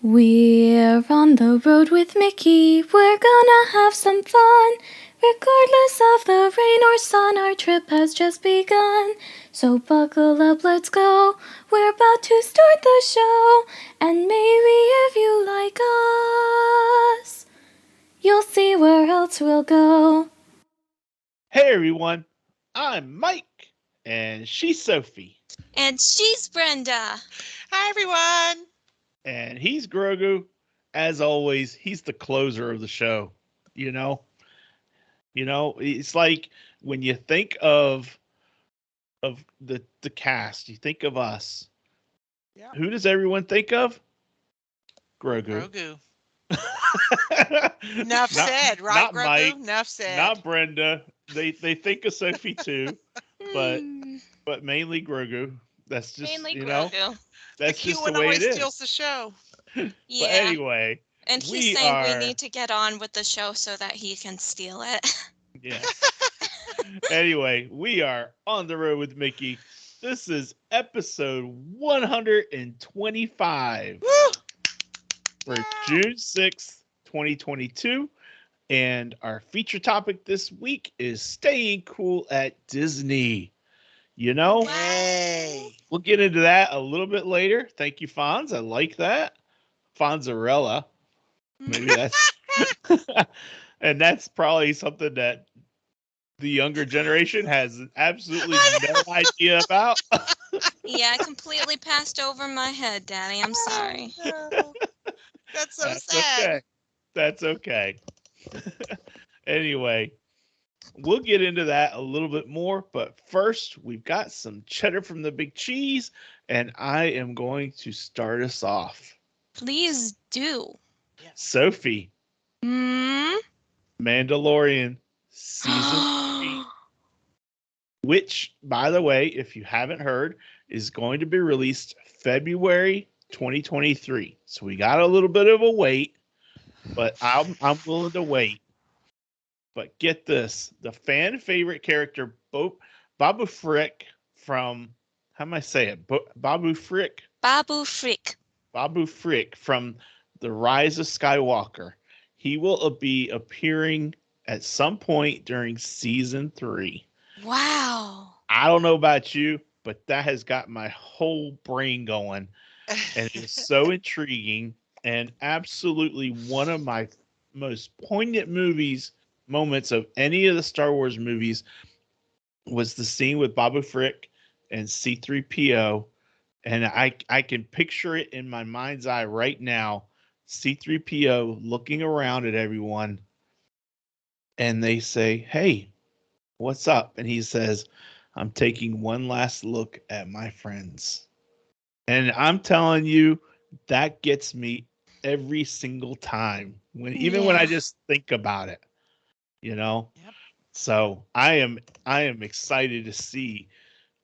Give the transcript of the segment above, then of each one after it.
We're on the road with Mickey, we're gonna have some fun. Regardless of the rain or sun, our trip has just begun. So buckle up, let's go, we're about to start the show. And maybe if you like us, you'll see where else we'll go. Hey everyone, I'm Mike, and she's Sophie, And she's Brenda. Hi, everyone. and he's Grogu. As always, he's the closer of the show. You know, it's like when you think of the cast, you think of us. Yeah. Who does everyone think of? Grogu. Grogu. Enough said, right, not Grogu? Mike, Enough said. not Brenda. They think of Sophie too, but Hmm. but mainly Grogu. That's just Mainly Grogu. The that's cute just the one way it always is. steals the show. But Yeah. anyway, And he's we saying we are need to get on with the show so that he can steal it. yes. Anyway, we are on the road with Mickey. This is episode 125 Woo! for Yeah. June 6th, 2022. And our feature topic this week is staying cool at Disney. You know, Yay. we'll get into that a little bit later. Thank you, Fonz. I like that. Fonzarella. Maybe that's, and that's probably something that the younger generation has absolutely no idea about. Yeah, completely passed over my head, Daddy. I'm sorry. Oh, no. That's so That's sad. okay. That's okay. Anyway, we'll get into that a little bit more, but first, we've got some cheddar from the big cheese, and I am going to start us off. Please do. Sophie, Hmm? Mandalorian season 3, which, by the way, if you haven't heard, is going to be released February 2023. So we got a little bit of a wait, but I'm willing to wait. But get this, the fan favorite character Babu Frick from, how am I say it? Babu Frick? Babu Frick. Babu Frick from The Rise of Skywalker. He will be appearing at some point during season 3. Wow. I don't know about you, but that has got my whole brain going, and it is so intriguing and absolutely one of my most poignant moments of any of the Star Wars movies was the scene with Babu Frick and C3PO, and I can picture it in my mind's eye right now. C3PO looking around at everyone, and they say, "Hey, what's up?" And he says, "I'm taking one last look at my friends." And I'm telling you, that gets me every single time. Even when I Yeah. just think about it, you know. Yep. So I am excited to see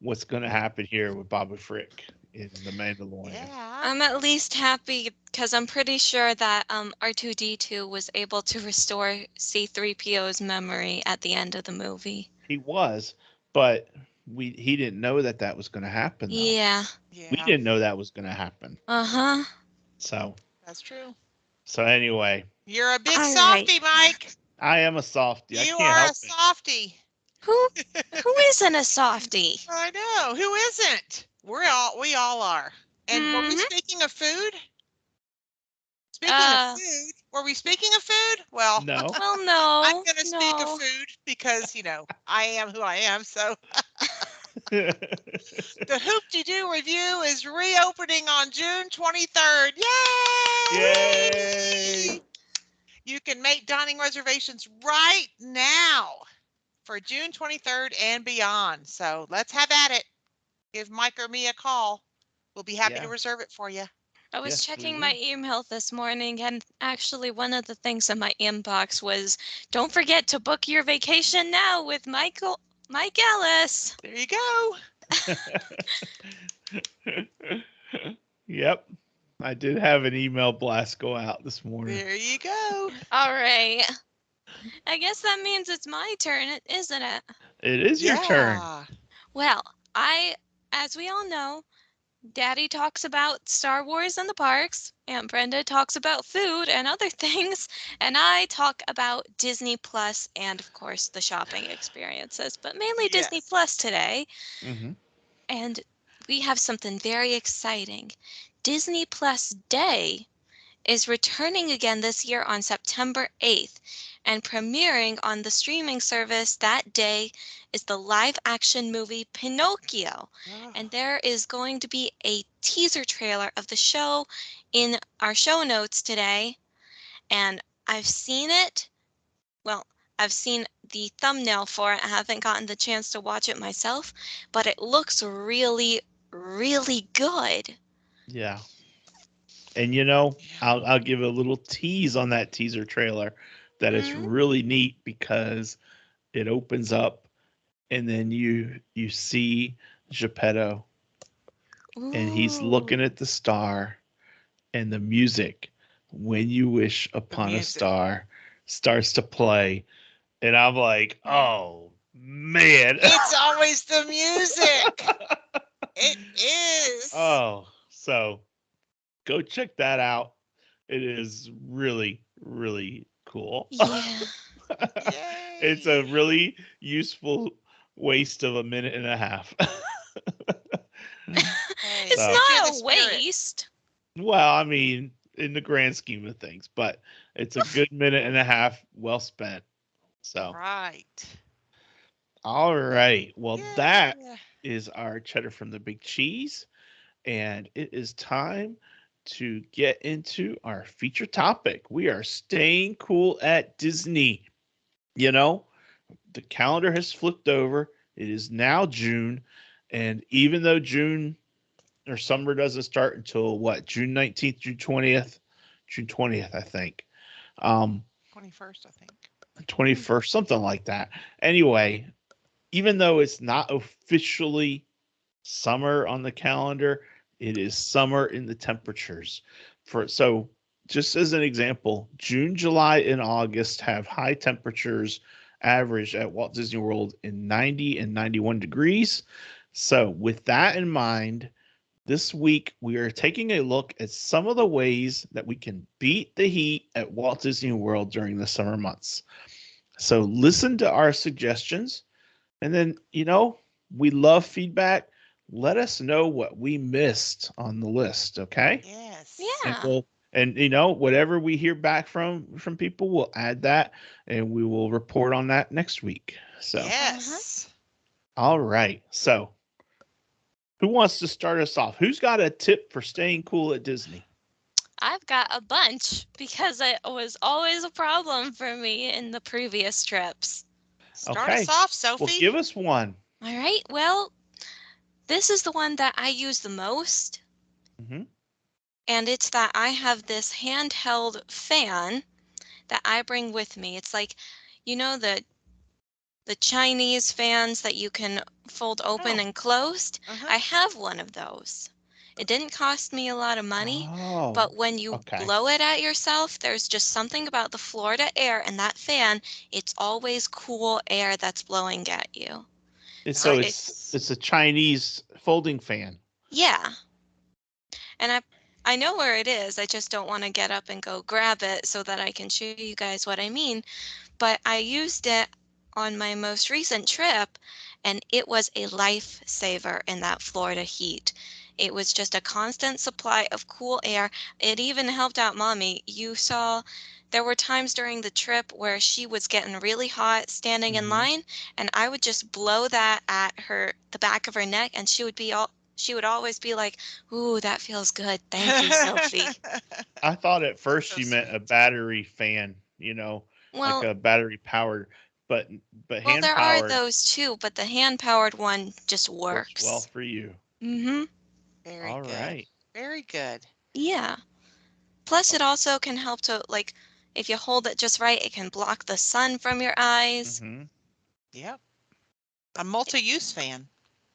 what's going to happen here with Boba Frick in The Mandalorian. Yeah. I'm at least happy because I'm pretty sure that R2D2 was able to restore C3PO's memory at the end of the movie. He was, but he didn't know that was going to happen though. Yeah. We Yeah. didn't know that was going to happen. Uh-huh. So That's true. anyway, You're a big All right. softy, Mike. I am a softie. I You can't are help a it. softy. Who isn't a softie? I know. Who isn't? We all are. And were we Mhm. speaking of food? Speaking Uh, of food, were we speaking of food? Well, No. well, I'm no. going to speak of food because, I am who I am. So the Hoop-de-Doo review is reopening on June 23rd. Yay! Yay! You can make dining reservations right now for June 23rd and beyond. So let's have at it. Give Mike or me a call. We'll be happy to Yeah. reserve it for you. I was Yes, we checking my will. email this morning, and actually, one of the things in my inbox was, "Don't forget to book your vacation now with Mike Ellis." There you go. Yep. I did have an email blast go out this morning. There you go. All right. I guess that means it's my turn, isn't it? It is your turn. Yeah. Well, as we all know, Daddy talks about Star Wars and the parks, Aunt Brenda talks about food and other things, and I talk about Disney Plus and, of course, the shopping experiences, but mainly Disney Yes. Plus today. Mm-hmm. And we have something very exciting. Disney Plus Day is returning again this year on September 8th, and premiering on the streaming service that day is the live action movie Pinocchio. Oh, And there is going to be a teaser trailer of the show in our show notes today. And I've seen it. Well, I've seen the thumbnail for it. I haven't gotten the chance to watch it myself, but it looks really, really good. Yeah. And you know, yeah. I'll give a little tease on that teaser trailer that it's Hmm? really neat because it opens up and then you see Geppetto and he's looking Ooh. at the star and the music When You Wish The Upon a music. Star starts to play and I'm like, "Oh, man." It's always the music. It is. Oh, so go check that out. It is really, really cool. Yeah. It's a Yay. really useful waste of a minute and a half. Hey, It's So, get you in not the a spirit. waste. well, I mean, in the grand scheme of things, but it's a good minute and a half well spent. So, Right. all right. Well, that Yeah. is our cheddar from the big cheese. And it is time to get into our feature topic. We are staying cool at Disney. You know, the calendar has flipped over. It is now June. And even though June or summer doesn't start until what, June 19th, June 20th, June 20th, I think. 21st, I think. 21st, something like that. Anyway, even though it's not officially summer on the calendar, it is summer in the temperatures. So just as an example, June, July, and August have high temperatures average at Walt Disney World in 90 and 91 degrees. So with that in mind, this week we are taking a look at some of the ways that we can beat the heat at Walt Disney World during the summer months. So listen to our suggestions and then, we love feedback. Let us know what we missed on the list, okay? Yes. And Yeah. whatever we hear back from people, we'll add that and we will report on that next week. So, Uh-huh. Yes. all right. So, who wants to start us off? Who's got a tip for staying cool at Disney? I've got a bunch because it was always a problem for me in the previous trips. Start us Okay. off, Well, Sophie. give us one. All right. Well, this is the one that I use the most, Hmm. and it's that I have this handheld fan that I bring with me. It's like, the Chinese fans that you can fold open Oh. and closed. Uh-huh. I have one of those. It didn't cost me a lot of money, Oh, but when you okay. blow it at yourself, there's just something about the Florida air and that fan. It's always cool air that's blowing at you. So So it, Nice. it's a Chinese folding fan. yeah. And I know where it is. I just don't want to get up and go grab it so that I can show you guys what I mean. But I used it on my most recent trip, and it was a lifesaver in that Florida heat. It was just a constant supply of cool air. It even helped out mommy. You saw there were times during the trip where she was getting really hot standing in Hmm. line, and I would just blow that at the back of her neck, and she would always be like, "Ooh, that feels good. Thank you, Sophie." I thought at That's first so you meant a sweet. battery fan, like Well, a battery powered, but well, hand there are powered those too, but the hand-powered one just works well works. for you. Mm-hmm. Very All good. right. Very good. Yeah. Plus, it also can help to, like, if you hold it just right, it can block the sun from your eyes. Mm-hmm. Yep. A multi-use fan.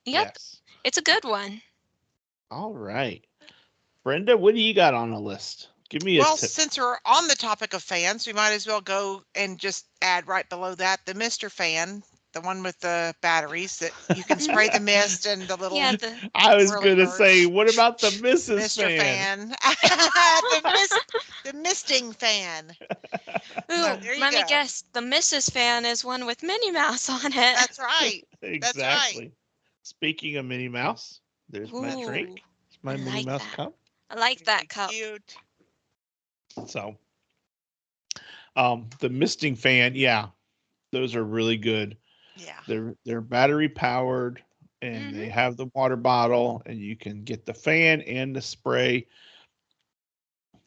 Yep, Yes. it's a good one. All right. Brenda, what do you got on the list? Give me a Well, tip. since we're on the topic of fans, we might as well go and just add right below that the Mr. Fan. the one with the batteries that you can spray the mist and the little Yeah, the I was whirly gonna birds. say, what about the Mrs. Mr. Fan? the misting fan. ooh, There you let me go. guess. The Mrs. Fan is one with Minnie Mouse on it. That's right. That's right. Exactly. Speaking of Minnie Mouse, there's my Ooh, drink. It's my I Minnie like Mouse that. cup. I like that Very cup. Cute. So, the misting fan, yeah, those are really good. Yeah. They're battery powered, and they have the water bottle, and you can get the fan and the spray.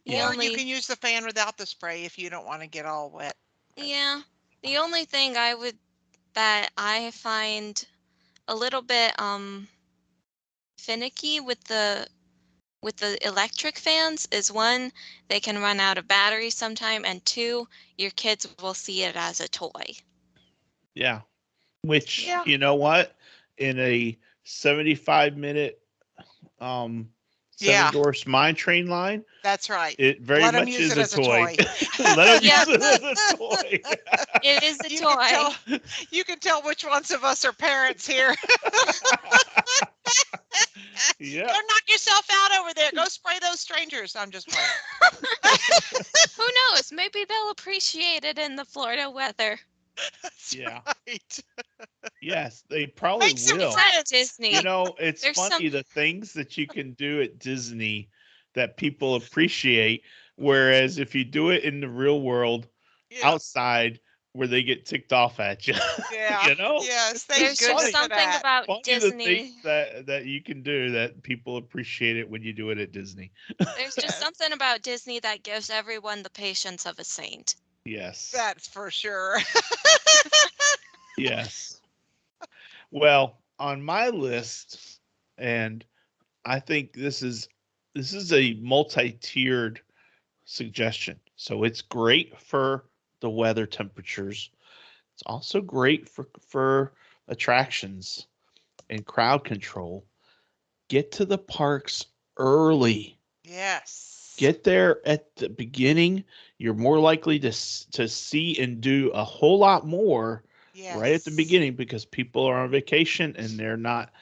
The Or only you can use the fan without the spray if you don't want to get all wet. Yeah. The only thing that I find a little bit finicky with the electric fans is one, they can run out of battery sometime, and two, your kids will see it as a toy. Yeah. Which, Yeah. you know what? In a 75-minute Yeah. Seven Dwarfs Mine Train line, That's right. it very Let 'em much use is it a as a toy. toy. Let them Yep. use it as a toy. It is a You toy. can tell, you can tell which ones of us are parents here. Yeah. Go knock yourself out over there. Go spray those strangers. I'm just playing. Who knows? Maybe they'll appreciate it in the Florida weather. That's Yeah. right. Yes, they probably Make some will. It's at friends. Disney. You know, it's There's funny the things that you can do at Disney that people appreciate, whereas if you do it in the real world Yeah. outside where they get ticked off at you. Yeah. You know? Yes. It's Thank There's just goodness for something that. about funny the Disney. things that you can do that people appreciate it when you do it at Disney. There's just something about Disney that gives everyone the patience of a saint. Yes. That's for sure. Yes. Well, on my list, and I think this is a multi-tiered suggestion. So it's great for the weather temperatures. It's also great for attractions and crowd control. Get to the parks early. Yes. Get there at the beginning. You're more likely to see and do a whole lot more right at the Yes. beginning because people are on vacation and they're not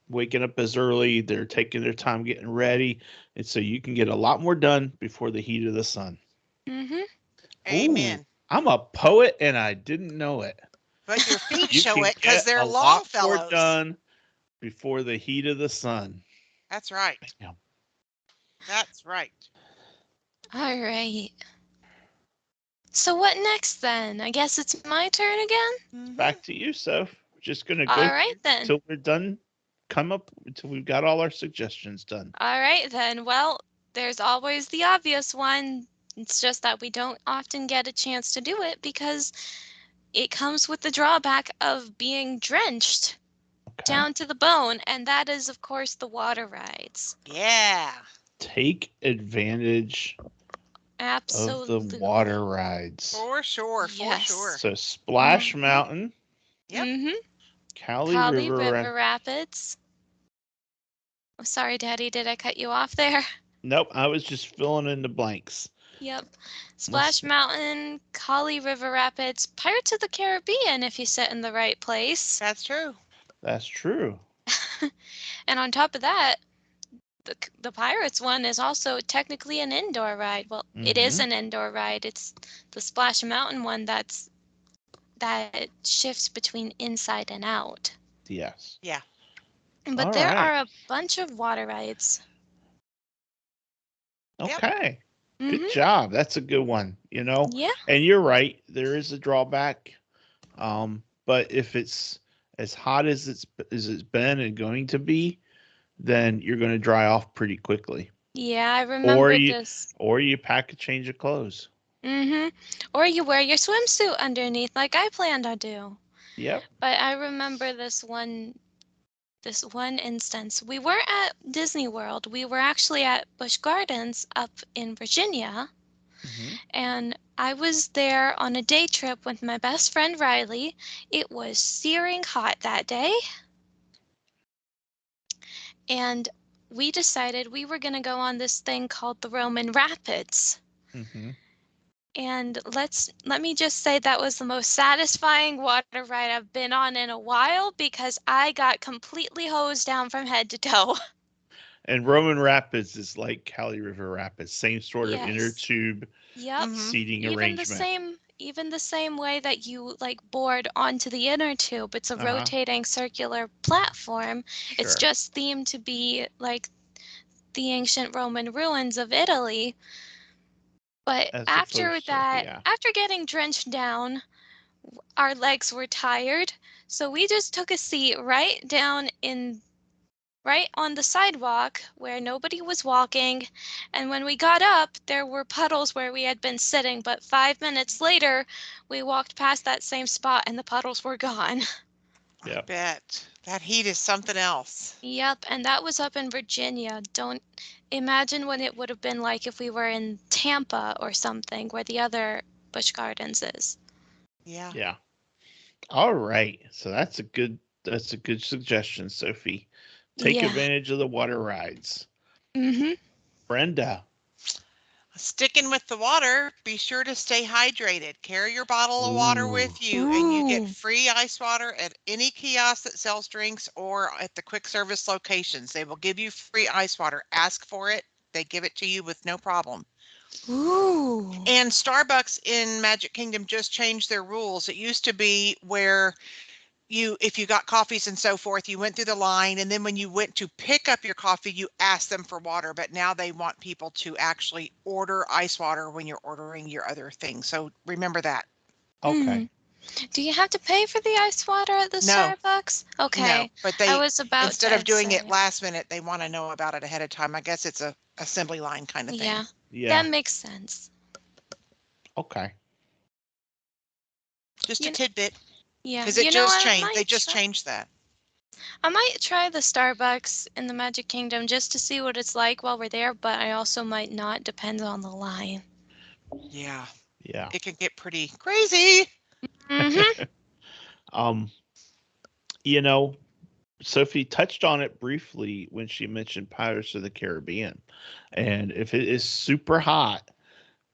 waking up as early. They're taking their time getting ready. And so you can get a lot more done before the heat of the sun. Mm-hmm. Amen. Ooh, I'm a poet and I didn't know it. But your feet You show can it because get they're a lot more Longfellows. done before the heat of the sun. That's right. Yeah. That's right. All right. So what next then? I guess it's my turn again? Mhm. Back to you, Soph. We're just gonna All go right then. till we're done. Come up until we've got all our suggestions done. All right then. Well, there's always the obvious one. It's just that we don't often get a chance to do it because it comes with the drawback of being drenched Okay. down to the bone, and that is, of course, the water rides. Yeah. Take advantage Absolutely. of the water rides. For sure. Yes. For sure. So Splash Mhm. Mountain, Yep. Mm-hmm. Cali Kali River. River Rapids. Oh, sorry, Daddy, did I cut you off there? Nope, I was just filling in the blanks. Yep. Splash Mountain, Kali River Rapids, Pirates of the Caribbean if you sit in the right place. That's true. That's true. And on top of that, the Pirates one is also technically an indoor ride. Well, it is an indoor ride. It's the Splash Mountain one that shifts between inside and out. Yes. Yeah. But All there right. are a bunch of water rides. Okay. Mhm. Good job. That's a good one, you know. Yeah. And you're right, there is a drawback. But if it's as hot as it's been and going to be, then you're going to dry off pretty quickly. Yeah, I remember this. Or you pack a change of clothes. Mhm. Or you wear your swimsuit underneath like I planned to do. Yep. But I remember this one instance. We weren't at Disney World. We were actually at Busch Gardens up in Virginia. And I was there on a day trip with my best friend Riley. It was searing hot that day. And we decided we were going to go on this thing called the Roman Rapids. And let me just say that was the most satisfying water ride I've been on in a while because I got completely hosed down from head to toe. And Roman Rapids is like Cali River Rapids, same sort of inner Yes. tube Yep. seating Even the arrangement. same way that you like board onto the inner tube. It's a rotating circular platform. It's Sure. just themed to be like the ancient Roman ruins of Italy. But As after opposed to, that, yeah. after getting drenched down, our legs were tired, so we just took a seat right on the sidewalk where nobody was walking, and when we got up, there were puddles where we had been sitting, but 5 minutes later, we walked past that same spot and the puddles were gone. I Yep. bet. That heat is something else. Yep, and that was up in Virginia. Don't imagine what it would have been like if we were in Tampa or something, where the other Busch Gardens is. Yeah. Yeah. All right. So that's a good suggestion, Sophie. Take Yeah. advantage of the water rides. Mm-hmm. Brenda. Sticking with the water, be sure to stay hydrated. Carry your bottle of water Ooh. with you, and you get free ice water at any kiosk that sells drinks or at the quick service locations. They will give you free ice water. Ask for it. They give it to you with no problem. Ooh. And Starbucks in Magic Kingdom just changed their rules. It used to be where if you got coffees and so forth, you went through the line, and then when you went to pick up your coffee, you asked them for water. But now they want people to actually order ice water when you're ordering your other things. So remember that. Okay. Do you have to pay for the ice water at the No, Starbucks? no, Okay. but I they, was about instead of to doing it say. last minute, they want to know about it ahead of time. I guess it's a assembly line kind of thing. Yeah, Yeah. that makes sense. Okay. Just a You, tidbit, yeah, because it you know, just I changed. They might just try. changed that. I might try the Starbucks in the Magic Kingdom just to see what it's like while we're there, but I also might not, depends on the line. Yeah, Yeah. it can get pretty crazy. Mm-hmm. Um, you know, Sophie touched on it briefly when she mentioned Pirates of the Caribbean. And if it is super hot,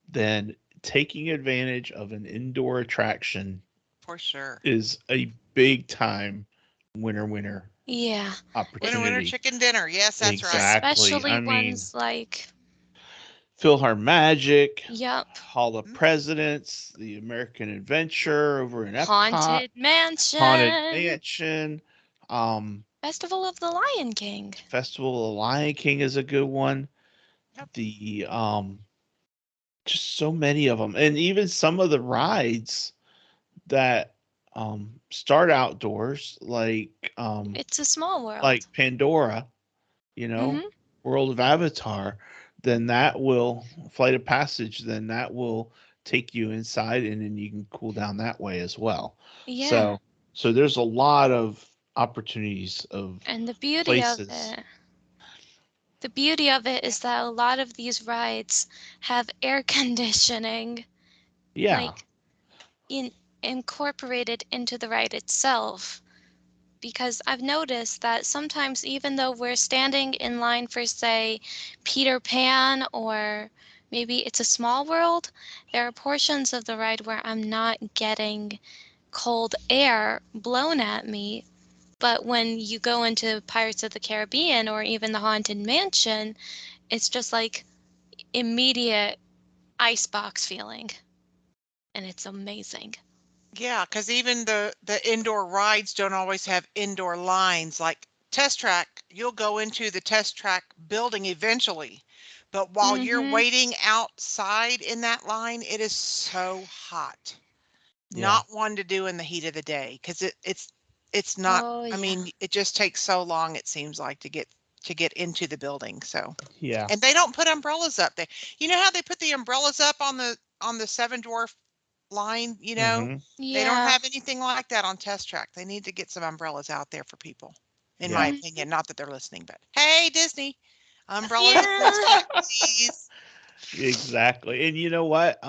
then taking advantage of an indoor attraction For sure. is a big time winner Yeah, Winner, opportunity. chicken dinner. Yes, that's right. Exactly. especially I mean, ones like, PhilharMagic, yup, Hall of Mhm. Presidents, the American Adventure over in Epcot, Haunted Haunted Mansion, Mansion, um, Festival of the Lion King. Festival of the Lion King is a good one. Yep. The just so many of them, and even some of the rides that start outdoors, It's a small like world. Pandora, Mm-hmm. World of Avatar, then that will Flight of Passage, then that will take you inside, and then you can cool down that way as well. Yeah, So there's a lot of opportunities of and places. the beauty of it is that a lot of these rides have air conditioning, Yeah. like in incorporated into the ride itself. Because I've noticed that sometimes, even though we're standing in line for, say, Peter Pan or maybe It's a Small World, there are portions of the ride where I'm not getting cold air blown at me. But when you go into Pirates of the Caribbean or even the Haunted Mansion, it's just like immediate icebox feeling. And it's amazing. Yeah, because even the indoor rides don't always have indoor lines. Like Test Track, you'll go into the Test Track building eventually, but while you're Mm-hmm. waiting outside in that line, it is so hot. Yeah. Not one to do in the heat of the day because it's not. Oh, I yeah. mean, it just takes so long, it seems like, to get into the building. So, Yeah. and they don't put umbrellas up there. You know how they put the umbrellas up on the Seven Dwarf line, Hmm. they don't Yeah. have anything like that on Test Track. They need to get some umbrellas out there for people, in my Yeah. Mm. opinion. Not that they're listening, but hey, Disney, umbrellas at Test Yeah. Track, please. Exactly. And you know what?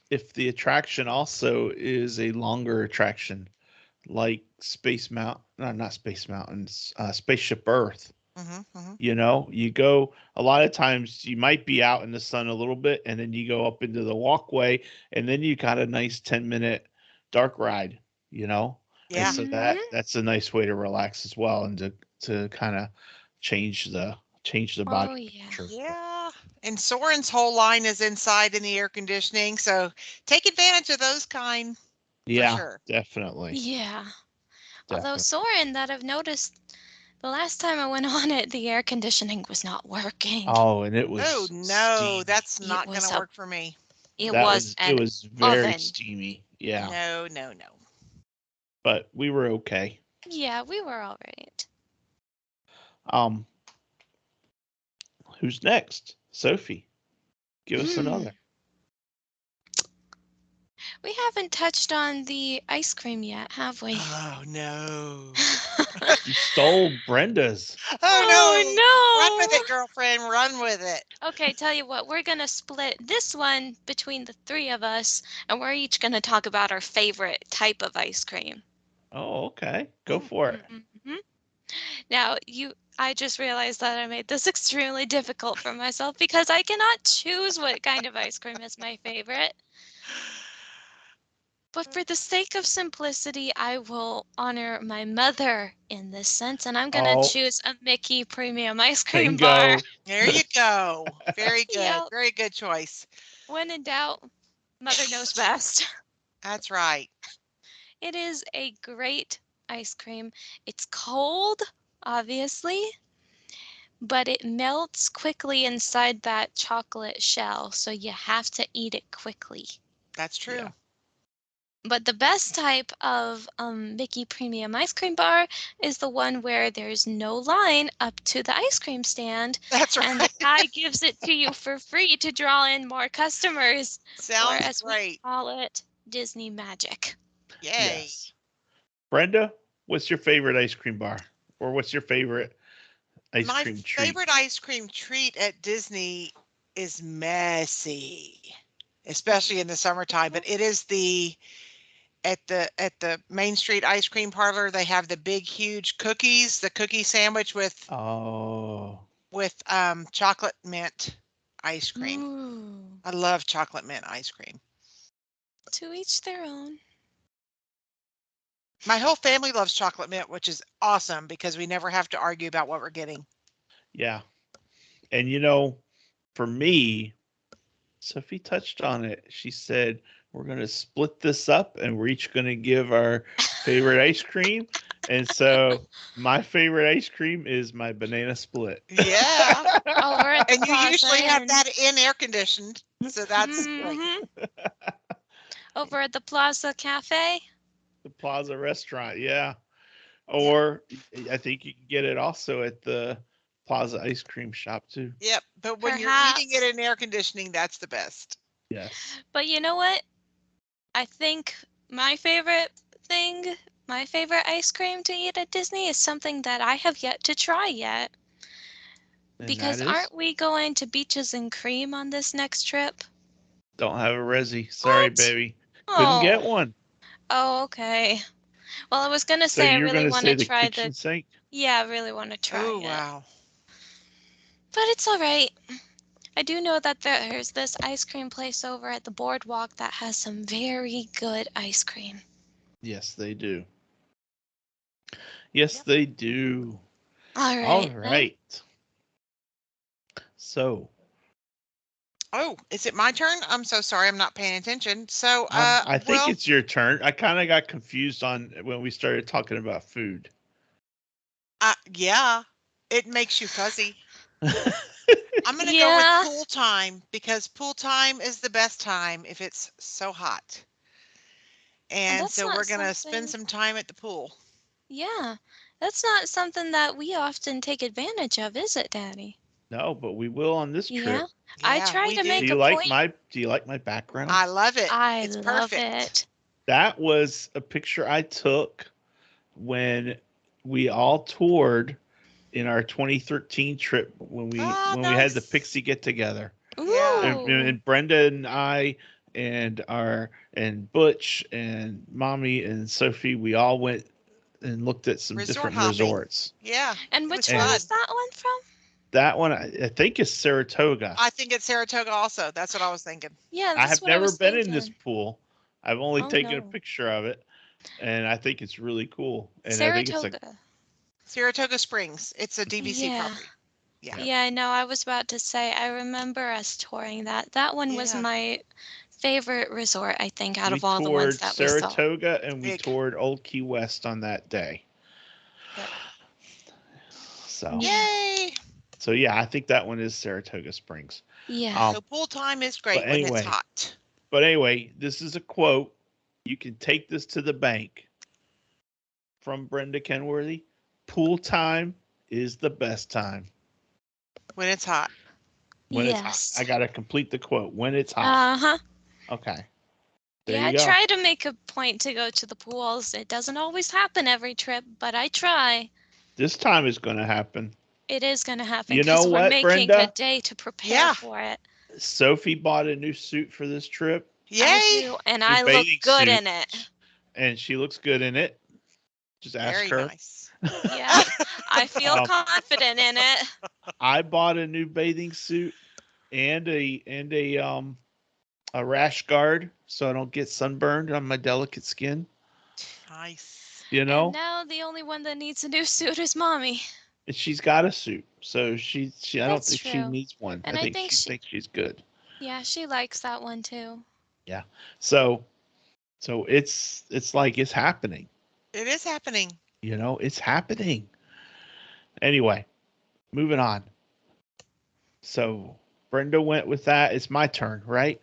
If the attraction also is a longer attraction, like Space Mountain, no, not Space Mountains, Spaceship Earth. You know, you go a lot of times you might be out in the sun a little bit and then you go up into the walkway and then you got a nice 10-minute dark ride, you know? And Yeah. so that's a nice way to relax as well and to kind of change the Oh, body yeah. temperature. Yeah. And Soren's whole line is inside in the air conditioning, so take advantage of those kind for Yeah, sure. definitely. Yeah. Although Definitely. Soren, that I've noticed the last time I went on it, the air conditioning was not working. Oh, and it Oh was no, steamy. that's It not was gonna a work for me. it That was was it an was very oven. steamy. Yeah. No, no, no. But we were okay. Yeah, we were all right. Um, who's next? Sophie. Give us Hmm. another. We haven't touched on the ice cream yet, have we? Oh no. You stole Brenda's. Oh no. Run with Oh it, girlfriend. Run with it. no! Okay, tell you what, we're gonna split this one between the three of us, and we're each gonna talk about our favorite type of ice cream. Oh, okay. Go for it. Mhm. Now, I just realized that I made this extremely difficult for myself because I cannot choose what kind of ice cream is my favorite. But for the sake of simplicity, I will honor my mother in this sense, and I'm gonna Oh, choose a Mickey Premium Ice Cream Bar. bingo. There you go. Very good. Yep. Very good choice. When in doubt, mother knows best. That's right. It is a great ice cream. It's cold, obviously, but it melts quickly inside that chocolate shell, so you have to eat it quickly. That's Yeah. true. But the best type of Mickey Premium Ice Cream Bar is the one where there's no line up to the ice cream stand, That's and the right. guy gives it to you for free to draw in more customers, or Sounds as we great. call it, Disney magic. Yay. Yes. Brenda, what's your favorite ice cream bar? Or what's your favorite ice My cream treat? favorite ice cream treat at Disney is messy, especially in the summertime, but it is the at the Main Street ice cream parlor, they have the big huge cookies, the cookie sandwich Oh, with chocolate mint ice cream. Ooh, I love chocolate mint ice cream. to each their own. My whole family loves chocolate mint, which is awesome because we never have to argue about what we're getting. yeah. And you know, for me, Sophie touched on it. She said, we're going to split this up and we're each going to give our favorite ice cream. And so my favorite ice cream is my banana split. Yeah. Over at the And you plaza usually have and that in air conditioned, so that's great. over at the Plaza Cafe. The Plaza restaurant, yeah. Or I think you can get it also at the Plaza ice cream shop too. Yep. But when you're eating it Perhaps. in air conditioning, that's the best. Yes. But you know what? I think my favorite thing, my favorite ice cream to eat at Disney is something that I have yet to try yet. And that Because is, aren't we going to Beaches and Cream on this next trip? don't have a resi. Sorry, What? baby. Couldn't get Oh. one. Oh, okay. Well, I was gonna So say I you're really going to want to say the try kitchen the. sink? Yeah, I really want to try Oh, it. wow. But it's all right. I do know that there's this ice cream place over at the boardwalk that has some very good ice cream. Yes, they do. Yes, Yep. they do. All All right, then. right. So, Oh, is it my turn? I'm so sorry. I'm not paying attention. So, I think well, it's your turn. I kind of got confused on when we started talking about food. yeah, it makes you fuzzy. I'm going to go with Yeah, pool time because pool time is the best time if it's so hot. and And that's so not we're going to spend something. some time at the pool. Yeah, that's not something that we often take advantage of, is it, Daddy? No, but we will on this Yeah, trip. I Yeah, try we to Do make do. a you like point. my do you like my background? I love it. I It's love perfect. it. That was a picture I took when we all toured in our 2013 trip Ah, when we had the nice. Pixie get together. Yeah. Ooh. And Brenda and I and Butch and Mommy and Sophie, we all went and looked at some Resort different hopping. resorts. Yeah. And it which was one fun. was that one from? That one, I think, is Saratoga. I think it's Saratoga also. That's what I was thinking. Yeah, I that's have what I never was been in this thinking. pool. I've only Oh, taken a no. picture of it, and I think it's really cool. And I think it's like, Saratoga. Saratoga Springs. It's a DVC Yeah. property. Yeah. Yeah, I know. I was about to say, I remember us touring that. That one was Yeah. my favorite resort, I think, out we of all the ones toured that we saw. Saratoga and we Big. toured Old Key West on that day. Yep. So, Yeah. Yay. so yeah, I think that one is Saratoga Springs. Yeah. So pool time is great when it's hot. But anyway, this is a quote. You can take this to the bank from Brenda Kenworthy. Pool time is the best time. When it's hot. When it's hot. Yes. I got to complete the quote. When it's hot. Uh-huh. Okay. There Yeah, I you go. try to make a point to go to the pools. It doesn't always happen every trip, but I try. This time is going to happen. It is going to happen You know because we're what, making Brenda? a day to prepare Yeah. for it. Sophie bought a new suit for this trip, I Yay. do, and New I look bathing good suit. in it. and she looks good in it. Just ask Very her. nice. Yeah, I feel Um, confident in it. I bought a new bathing suit and a rash guard so I don't get sunburned on my delicate skin. Nice. You And know, now the only one that needs a new suit is Mommy. and she's got a suit, so she I don't That's think she true. needs one. And I I think think she she- thinks she's good. Yeah, she likes that one too. Yeah. So it's like it's happening. It is happening. You know, it's happening. Anyway, moving on. So Brenda went with that. It's my turn, right?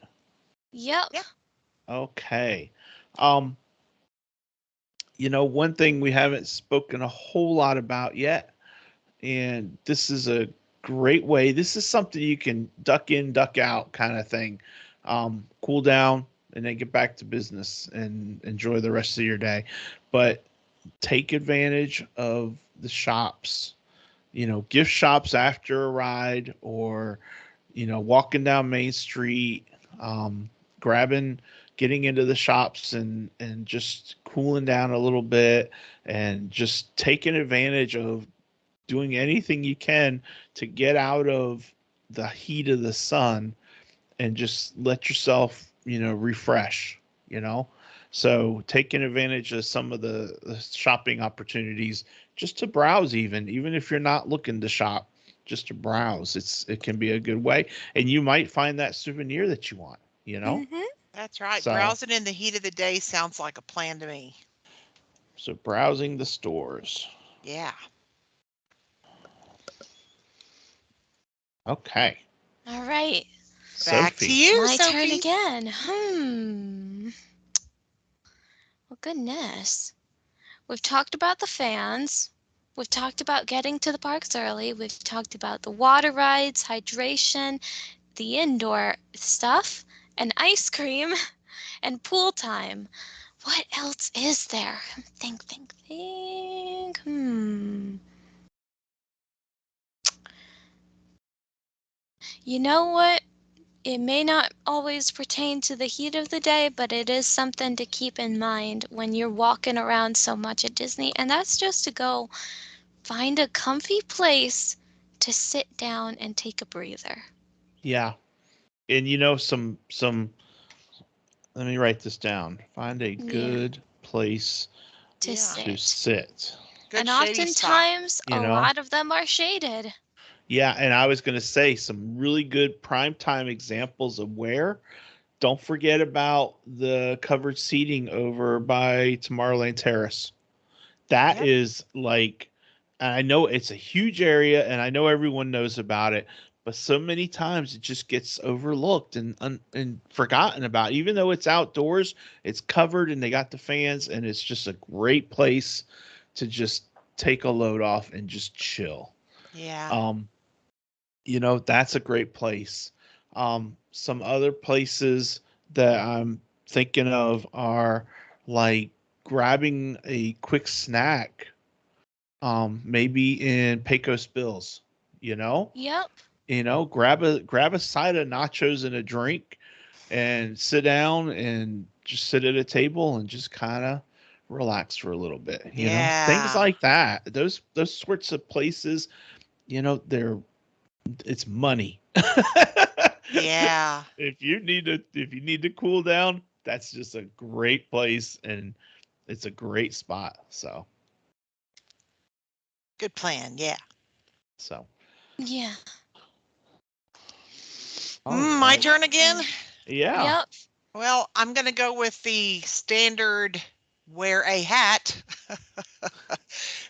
Yep. Yep. Okay. Um, one thing we haven't spoken a whole lot about yet, and this is a great way. This is something you can duck in, duck out kind of thing. Cool down and then get back to business and enjoy the rest of your day. But take advantage of the shops, gift shops after a ride or, walking down Main Street, grabbing, getting into the shops and just cooling down a little bit and just taking advantage of doing anything you can to get out of the heat of the sun and just let yourself, refresh, So taking advantage of some of the shopping opportunities just to browse even if you're not looking to shop, just to browse. It can be a good way. And you might find that souvenir that you want, Mm-hmm. That's right. So- Browsing in the heat of the day sounds like a plan to me. So browsing the stores. Yeah. Okay. All right. Back Sophie. to you, My turn Sophie. again. Well, goodness. We've talked about the fans. We've talked about getting to the parks early. We've talked about the water rides, hydration, the indoor stuff, and ice cream, and pool time. What else is there? Think. You know what? It may not always pertain to the heat of the day, but it is something to keep in mind when you're walking around so much at Disney, and that's just to go find a comfy place to sit down and take a breather. Yeah. And some let me write this down. Find a Yeah. good place To Yeah. to sit. sit. Good And shady spot. oftentimes, You a know? lot of them are shaded. Yeah, and I was going to say some really good primetime examples of where. Don't forget about the covered seating over by Tomorrowland Terrace. That Yep. is like, and I know it's a huge area and I know everyone knows about it, but so many times it just gets overlooked and forgotten about. Even though it's outdoors, it's covered and they got the fans and it's just a great place to just take a load off and just chill. Yeah. That's a great place. Some other places that I'm thinking of are like grabbing a quick snack, maybe in Pecos Bills, Yep. grab a side of nachos and a drink and sit down and just sit at a table and just kind of relax for a little bit. Things Yeah. like that. Those sorts of places, it's money. Yeah. If you need to cool down, that's just a great place, and it's a great spot. Good plan. Yeah. So Yeah. all My right. turn again. Yeah. Yep. Well, I'm going to go with the standard wear a hat.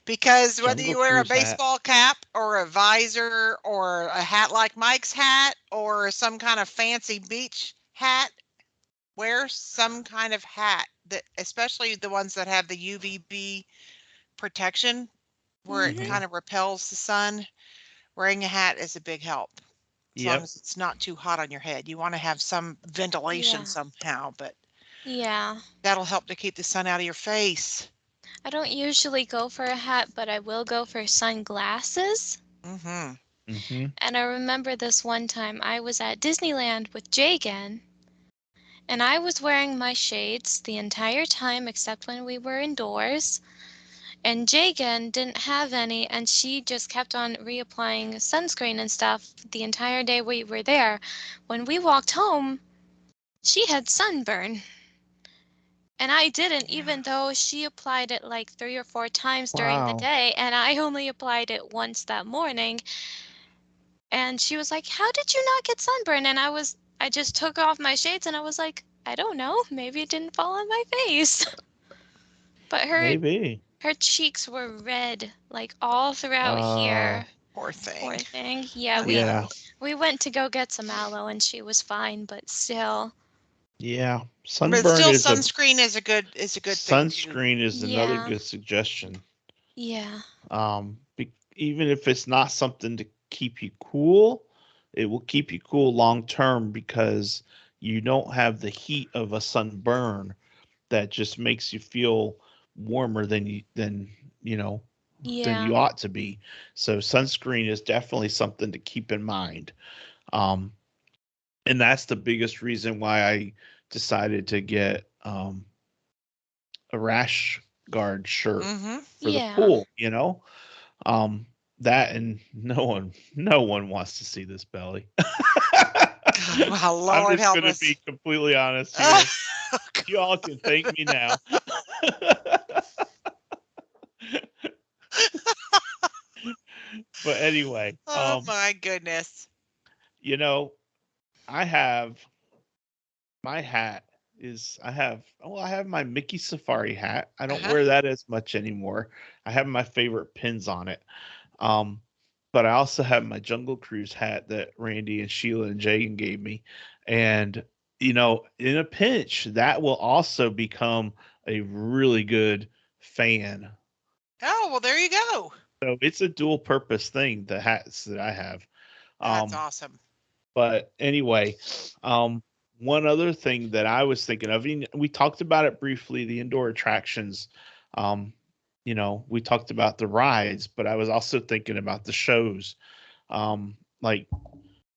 Because whether Jungle you wear a Cruise hat. baseball cap or a visor or a hat like Mike's hat or some kind of fancy beach hat, wear some kind of hat, that especially the ones that have the UVB protection where it Mhm. kind of repels the sun. Wearing a hat is a big help. As long Yep. as it's not too hot on your head. You want to have some ventilation Yeah. somehow, but Yeah. that'll help to keep the sun out of your face. I don't usually go for a hat, but I will go for sunglasses. Mm-hmm. Mm-hmm. And I remember this one time I was at Disneyland with Jagan, and I was wearing my shades the entire time except when we were indoors. And Jagan didn't have any, and she just kept on reapplying sunscreen and stuff the entire day we were there. When we walked home, she had sunburn. And I didn't, Yeah. even though she applied it like 3 or 4 times during the Wow. day, and I only applied it once that morning. And she was like, "How did you not get sunburn?" And I just took off my shades and I was like, "I don't know, maybe it didn't fall on my face." But Maybe. her cheeks were red like all throughout Uh. here. Poor thing. Poor thing. Yeah, we Yeah. we went to go get some aloe and she was fine, but still. Yeah. But Sunburn still is a sunscreen is a good thing too. sunscreen is another Yeah. good suggestion. Yeah. Even if it's not something to keep you cool, it will keep you cool long term because you don't have the heat of a sunburn that just makes you feel warmer you know than Yeah. you ought to be. So sunscreen is definitely something to keep in mind. Um, and that's the biggest reason why I decided to get a rash guard shirt Mm-hmm. for the Yeah. pool. Um, that and no one wants to see this belly. Well, I'm Lord just help going to us. be completely honest here. You all can thank me now. But anyway, Oh my goodness. you know, I have my hat I have my Mickey Safari hat. I don't Uh-huh. wear that as much anymore. I have my favorite pins on it. Um, but I also have my Jungle Cruise hat that Randy and Sheila and Jagan gave me. And, in a pinch, that will also become a really good fan. Oh, well, there you go. So it's a dual purpose thing, the hats that I have. That's Um, awesome. but anyway, um, one other thing that I was thinking of, we talked about it briefly, the indoor attractions. Um, we talked about the rides, but I was also thinking about the shows, like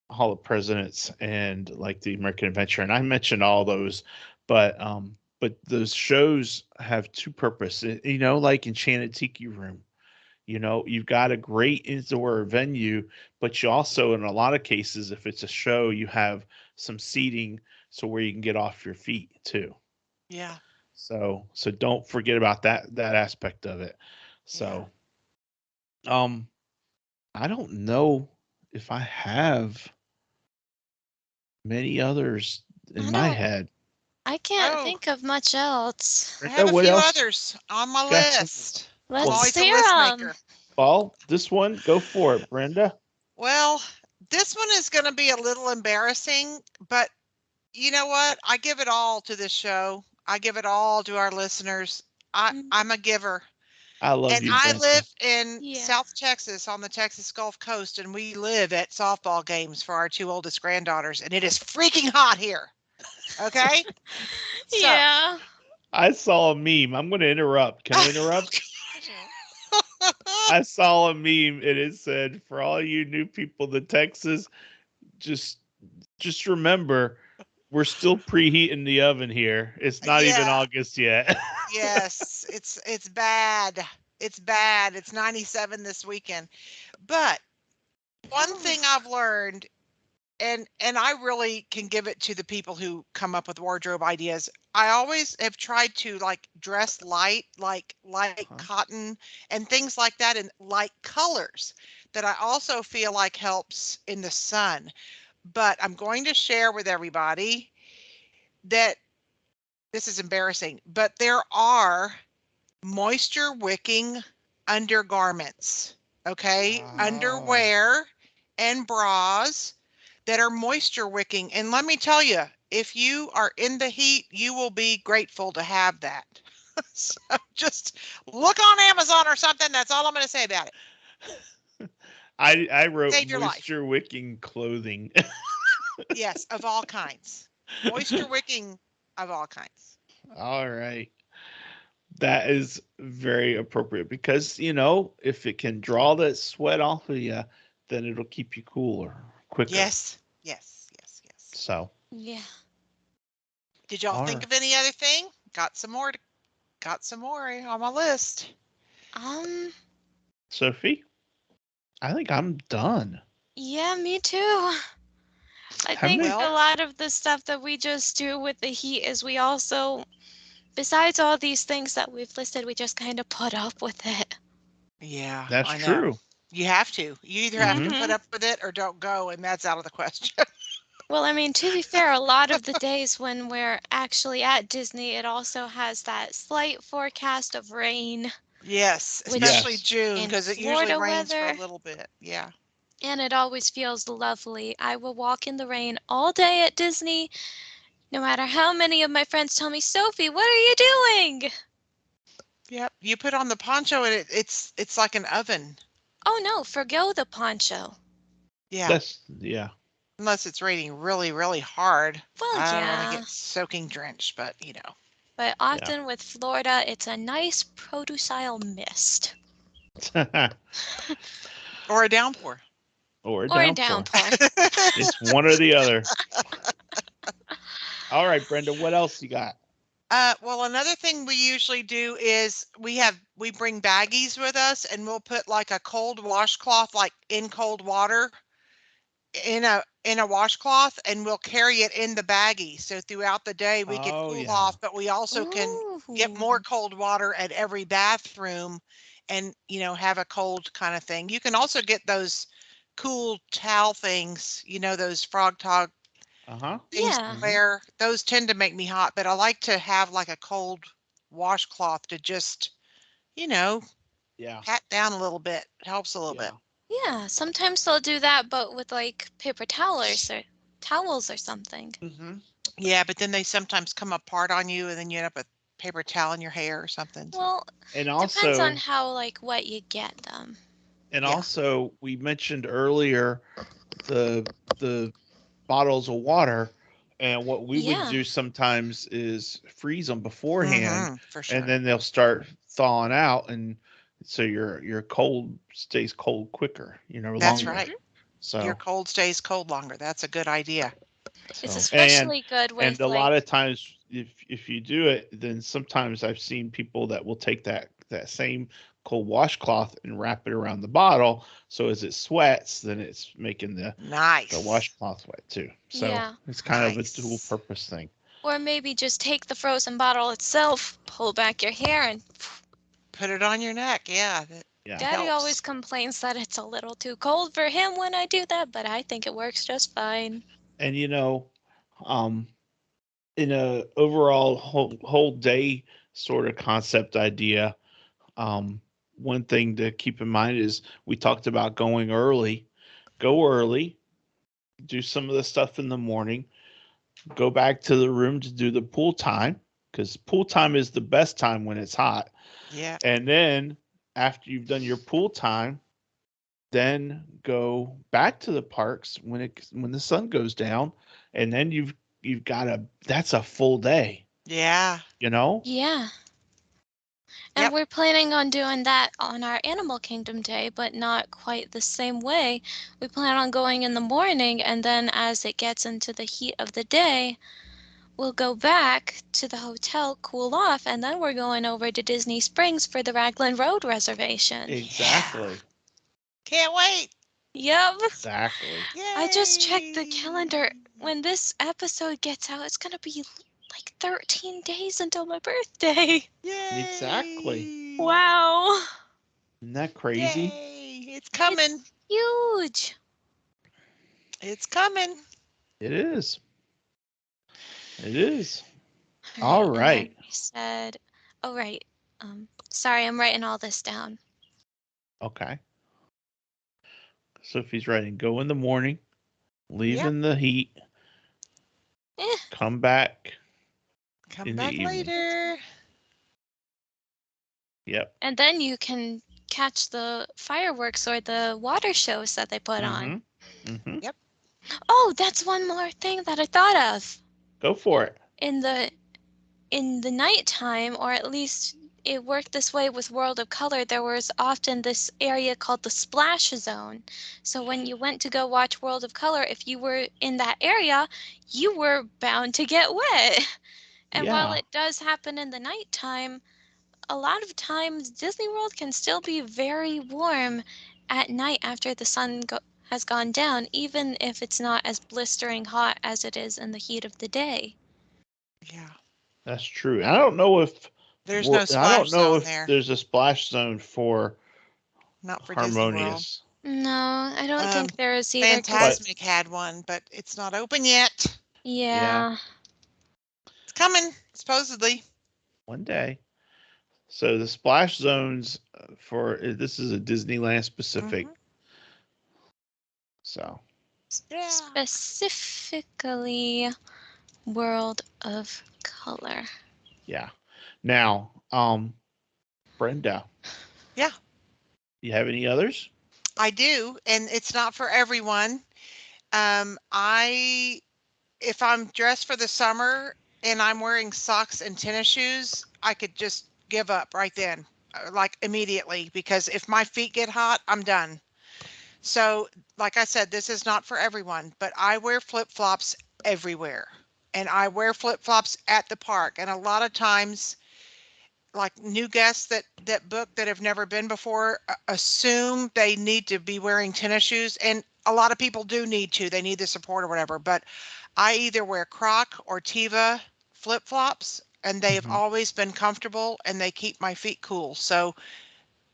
Hall of Presidents and like the American Adventure. And I mentioned all those, but those shows have two purposes, like Enchanted Tiki Room. You've got a great indoor venue, but you also, in a lot of cases, if it's a show, you have some seating so where you can get off your feet too. Yeah. So don't forget about that aspect of it. Yeah. So, um, I don't know if I have many others in I my don't head. I can't Oh, think of much else. I Brenda, have a what few else? others on my Got some. list. I'm Well, Let's always a hear list 'em. maker. well, this one, go for it, Brenda. Well, this one is going to be a little embarrassing, but you know what? I give it all to this show. I give it all to our listeners. Mm, I'm a giver. I love And you, I live Brenda. in yeah. South Texas on the Texas Gulf Coast, and we live at softball games for our two oldest granddaughters, and it is freaking hot here. Okay? So, Yeah. I saw a meme. I'm going to interrupt. Can I interrupt? I saw a meme and it said, "For all you new people to Texas, just just remember We're still preheating the oven here. It's not even Yeah. August yet. Yes, it's bad. It's bad. It's 97 this weekend. But one thing I've learned, and I really can give it to the people who come up with wardrobe ideas. I always have tried to like dress light, like light cotton and things like that, and light colors that I also feel like helps in the sun. But I'm going to share with everybody that this is embarrassing, but there are moisture wicking undergarments, okay? Oh. Underwear and bras that are moisture wicking. And let me tell you, if you are in the heat, you will be grateful to have that. So just look on Amazon or something. That's all I'm going to say about it. I wrote Save your life. moisture wicking clothing. Yes, of all kinds. Moisture wicking of all kinds. All right. That is very appropriate because, you know, if it can draw that sweat off of you, then it'll keep you cooler quicker. Yes, yes, yes, yes. So, Yeah. Did y'all all think right. of any other thing? Got some more on my list. Sophie, I think I'm done. Yeah, me too. I think many- a lot of the stuff that we just do with the heat is we also, besides all these things that we've listed, we just kind of put up with it. Yeah, That's I know. true. You have to. You either have to put Mhm. up with it or don't go, and that's out of the question. Well, I mean, to be fair, a lot of the days when we're actually at Disney, it also has that slight forecast of rain. Yes, Which especially Yes. June, in because it usually Florida rains for a weather, little bit. Yeah. and it always feels lovely. I will walk in the rain all day at Disney, no matter how many of my friends tell me, Sophie, what are you doing? Yep. You put on the poncho and it's like an oven. Oh no, forgo the poncho. Yeah. Yeah. Unless it's raining really, really hard. Well, I don't want to yeah, get soaking drenched, but you know. but often with Florida, it's a nice produce-style mist. Or a downpour. Or a Or a downpour. downpour. It's one or the other. All right, Brenda, what else you got? Well, another thing we usually do is we bring baggies with us, and we'll put like a cold washcloth, like in cold water, in a washcloth, and we'll carry it in the baggie. So throughout the day we can Oh, cool yeah. off, but we also can get more Ooh. cold water at every bathroom, and have a cold kind of thing. You can also get those cool towel things, those frog tog Uh-huh. things Yeah. to wear. Those tend to make me hot, but I like to have like a cold washcloth to just, you know, Yeah. pat down a little bit. It helps a little bit. Yeah, sometimes they'll do that, but with like paper towels or something. Mm-hmm. Yeah, but then they sometimes come apart on you and then you end up with paper towel in your hair or something. So. Well, And depends on also, how like wet you get them. Yeah. we mentioned earlier the bottles of water, and what we would Yeah. do sometimes is freeze them beforehand, For sure. and then they'll start thawing out, and so your cold stays cold quicker, That's longer. right. So Your cold stays cold longer. That's a good idea. It's so especially good with and a lot like of times if you do it, then sometimes I've seen people that will take that same cold washcloth and wrap it around the bottle, so as it sweats, then it's making the Nice. washcloth wet too. So yeah. it's kind of a Nice. dual purpose thing. Or maybe just take the frozen bottle itself, pull back your hair, and Put it on your neck. Yeah. Yeah. Daddy helps. always complains that it's a little too cold for him when I do that, but I think it works just fine. And um in a overall whole day sort of concept idea, one thing to keep in mind is we talked about going early. Go early, do some of the stuff in the morning, go back to the room to do the pool time, because pool time is the best time when it's hot. Yeah. And then after you've done your pool time, then go back to the parks when the sun goes down, and then you've got that's a full day, Yeah. you know? Yeah. And Yep. we're planning on doing that on our Animal Kingdom day, but not quite the same way. We plan on going in the morning, and then as it gets into the heat of the day, we'll go back to the hotel, cool off, and then we're going over to Disney Springs for the Raglan Road reservation. Exactly. Can't wait. Yep. Exactly. Yay. I just checked the calendar. When this episode gets out, it's going to be like 13 days until my birthday. Yay. Exactly. Wow. Isn't that crazy? Yay. It's coming. Huge. It's coming. It is. It is. And All I right. said, oh, right. Sorry, I'm writing all this down. Okay. Sophie's writing, go in the morning, leave Yep. in the heat, Eh. come back Come in the back evening. later. Yep. And then you can catch the fireworks or the water shows that they put on. Mm-hmm. Yep. Oh, that's one more thing that I thought of. Go for it. In the nighttime, or at least it worked this way with World of Color, there was often this area called the splash zone. So when you went to go watch World of Color, if you were in that area, you were bound to get wet. And while Yeah. it does happen in the nighttime, a lot of times Disney World can still be very warm at night after the sun has gone down, even if it's not as blistering hot as it is in the heat of the day. Yeah. That's true. I don't know if There's no I splash don't know zone if there. there's a splash zone for Not for Disney World. Harmonious. No, I don't think there is either. Fantasmic had one, but it's not open yet. Yeah. It's coming, supposedly. One day. So the splash zones for this is a Disneyland specific. Mhm. So Yeah. Specifically World of Color. yeah. Now, Brenda. Yeah. You have any others? I do, and it's not for everyone. If I'm dressed for the summer and I'm wearing socks and tennis shoes, I could just give up right then, like immediately, because if my feet get hot, I'm done. So, like I said, this is not for everyone, but I wear flip-flops everywhere. And I wear flip-flops at the park. And a lot of times, like new guests that book that have never been before assume they need to be wearing tennis shoes, and a lot of people do need to. They need the support or whatever, but I either wear Croc or Teva flip-flops, and they have always been comfortable and they keep my feet cool. So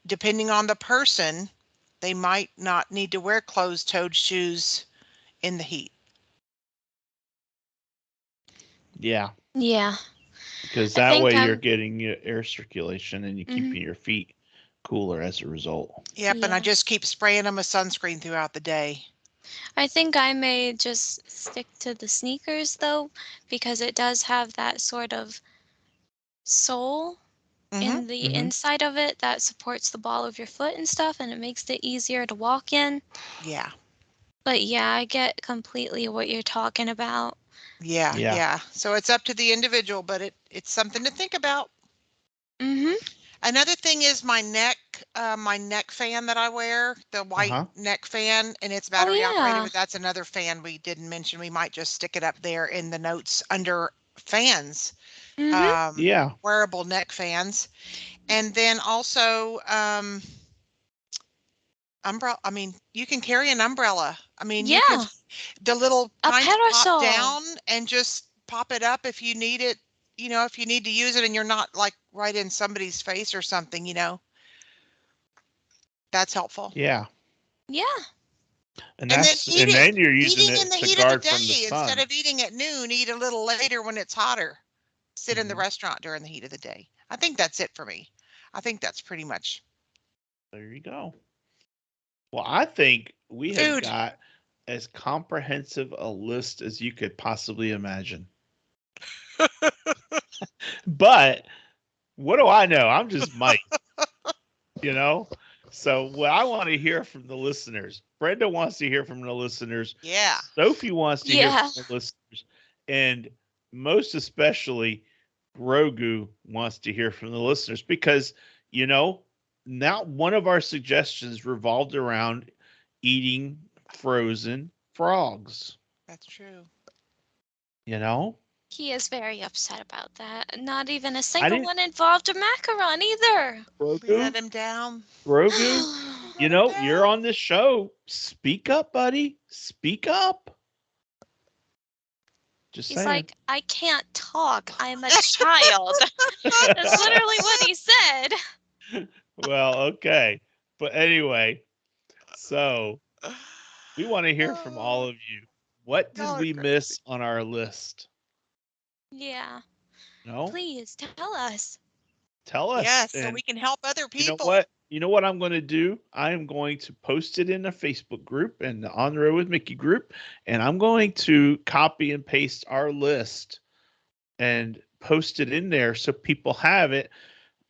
depending on the person, they might not need to wear closed-toed shoes in the heat. Yeah. Yeah. Because I that think way you're getting air circulation and you're keeping your feet cooler as a result. Yep, and I Yeah. just keep spraying them with sunscreen throughout the day. I think I may just stick to the sneakers though, because it does have that sort of sole in the inside of it that supports the ball of your foot and stuff, and it makes it easier to walk in. Yeah. But yeah, I get completely what you're talking about. Yeah. So it's up to the individual, but it's something to think about. Mm-hmm. Another thing is my neck fan that I wear, the white neck fan, and it's battery operated, but that's another fan we didn't mention. We might just stick it up there in the notes under fans. Wearable neck fans. And then also umbrella. I mean, you can carry an umbrella. I mean, you can the little kind that pop down and just pop it up if you need it. You know, if you need to use it and you're not like right in somebody's face or something, you know, that's helpful. Yeah. Yeah. And then you're using it in the to heat guard of the from the day sun. instead of eating at noon. Eat a little later when it's hotter. Sit in the restaurant during the heat of the day. I think that's it for me. I think that's pretty much. There you go. Well, I think we have got as comprehensive a list as you could possibly imagine. But what do I know? I'm just Mike. You know? So what I want to hear from the listeners. Brenda wants to hear from the listeners. Yeah. Sophie wants to hear from the listeners. And most especially, Grogu wants to hear from the listeners because, you know, not one of our suggestions revolved around eating frozen frogs, That's true. you know? He is very upset about that. Not even a I single didn't one involved a macaron either. We let Grogu, him down. Grogu, We you let him know, you're down. on this show. Speak up, buddy. Speak up. Just He's saying. like, I can't talk. I'm a child. That's literally what he said. Well, okay. But anyway, so we want to hear from all Oh, of you. What did y'all are we crazy. miss on our list? Yeah. No? Please tell us. Tell us. Yes, so And we can help other you know people. what? You know what I'm going to do? I am going to post it in a Facebook group and the On the Road with Mickey group, and I'm going to copy and paste our list and post it in there so people have it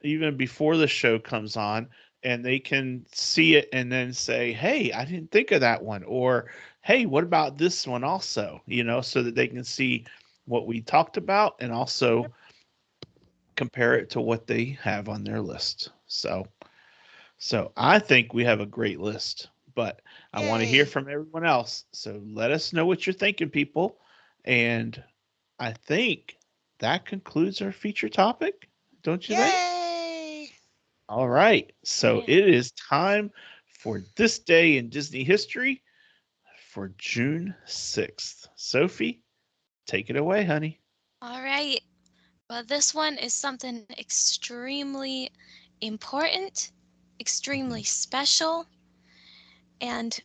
even before the show comes on and they can see it and then say, "Hey, I didn't think of that one," or "Hey, what about this one also?" You know, so that they can see what we talked about and also compare it to what they have on their list. So I think we have a great list, but I want to hear Yay. from everyone else. So let us know what you're thinking, people. And I think that concludes our feature topic. Don't you think? Yay. All right. So Yeah. it is time for this day in Disney history for June 6th. Sophie, take it away, honey. All right. Well, this one is something extremely important, extremely special, and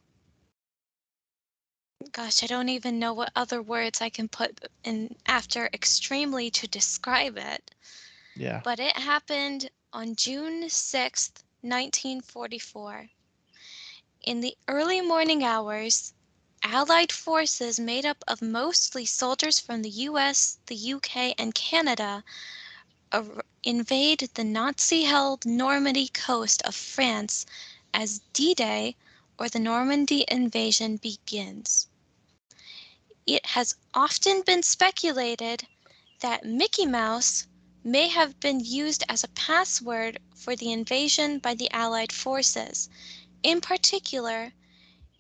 gosh, I don't even know what other words I can put in after extremely to describe it. Yeah. But it happened on June 6th, 1944. In the early morning hours, Allied forces made up of mostly soldiers from the US, the UK, and Canada invade the Nazi-held Normandy coast of France as D-Day, or the Normandy invasion, begins. It has often been speculated that Mickey Mouse may have been used as a password for the invasion by the Allied forces. In particular,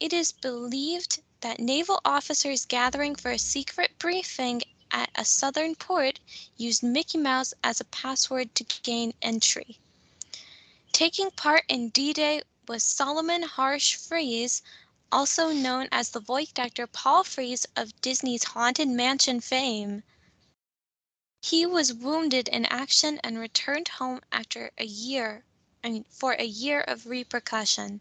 it is believed that naval officers gathering for a secret briefing at a southern port used Mickey Mouse as a password to gain entry. Taking part in D-Day was Solomon Harsh Freese, also known as the voice actor Paul Freese of Disney's Haunted Mansion fame. He was wounded in action and returned home for a year of repercussion.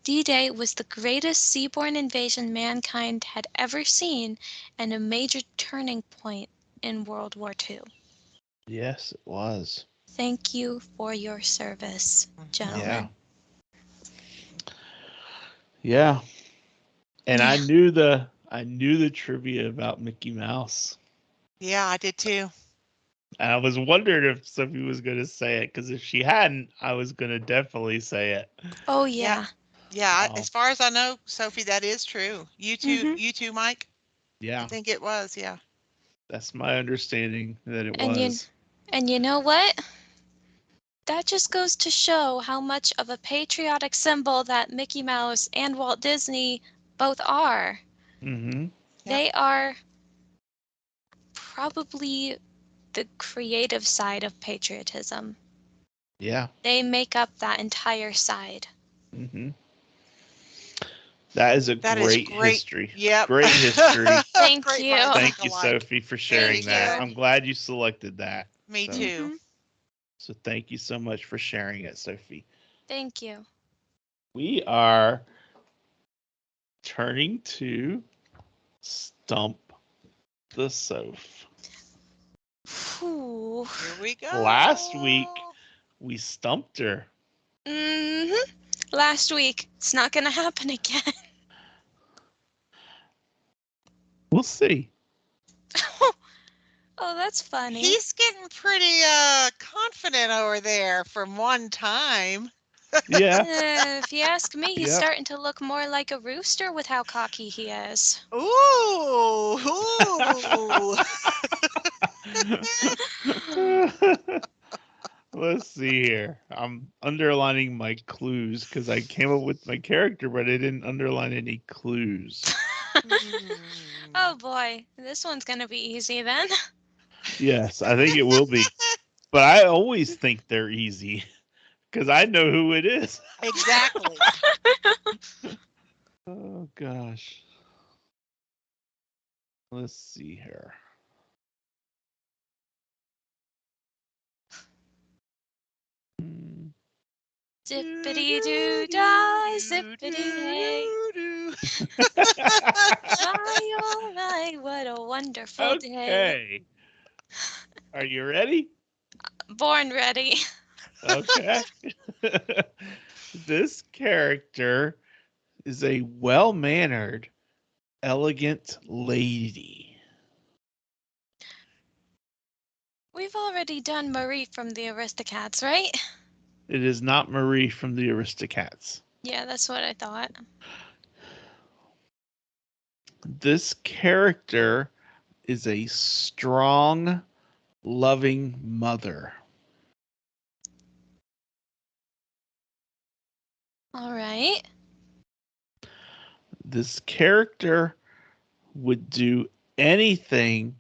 D-Day was the greatest seaborne invasion mankind had ever seen and a major turning point in World War II. Yes, it was. Thank you for your service, Yeah. gentlemen. Yeah. And Yeah. I knew the trivia about Mickey Mouse. Yeah, I did too. And I was wondering if Sophie was going to say it because if she hadn't, I was going to definitely say it. Oh, Yeah. yeah. Yeah, Um, as far as I know, Sophie, that is true. Mm-hmm. You too, Mike? I yeah, think it was, yeah. that's my understanding that it And you, was. and you know what? That just goes to show how much of a patriotic symbol that Mickey Mouse and Walt Disney both are. Mm-hmm. Yep. They are probably the creative side of patriotism. Yeah. They make up that entire side. Mm-hmm. That is a That is great great. history. Yep. Great history. Thank Great you. minds think Thank you, alike. Sophie, for Thank sharing that. you. I'm glad you selected that. Me So, too. Mm-hmm. so thank you so much for sharing it, Sophie. Thank you. We are turning to Stump the Soph. Whew. Here we go. Last week, we stumped her. Mm-hmm. Last week. It's not gonna happen again. We'll see. Oh, that's funny. He's getting pretty confident over there from one time. Yeah. If you ask me, he's Yep. starting to look more like a rooster with how cocky he is. Ooh, ooh. see here. I'm underlining my clues because I came up with my character, but I didn't underline any clues. Oh boy, this one's gonna be easy then. Yes, I think it will be. But I always think they're easy because I know who it is. Exactly. Oh, gosh. Let's see here. Hmm. Zippity doo dah, zippity hey. My oh my, what a wonderful day. Okay. Are you ready? Born ready. Okay. This character is a well-mannered, elegant lady. We've already done Marie from the Aristocats, right? It is not Marie from the Aristocats. Yeah, that's what I thought. This character is a strong, loving mother. All right. This character would do anything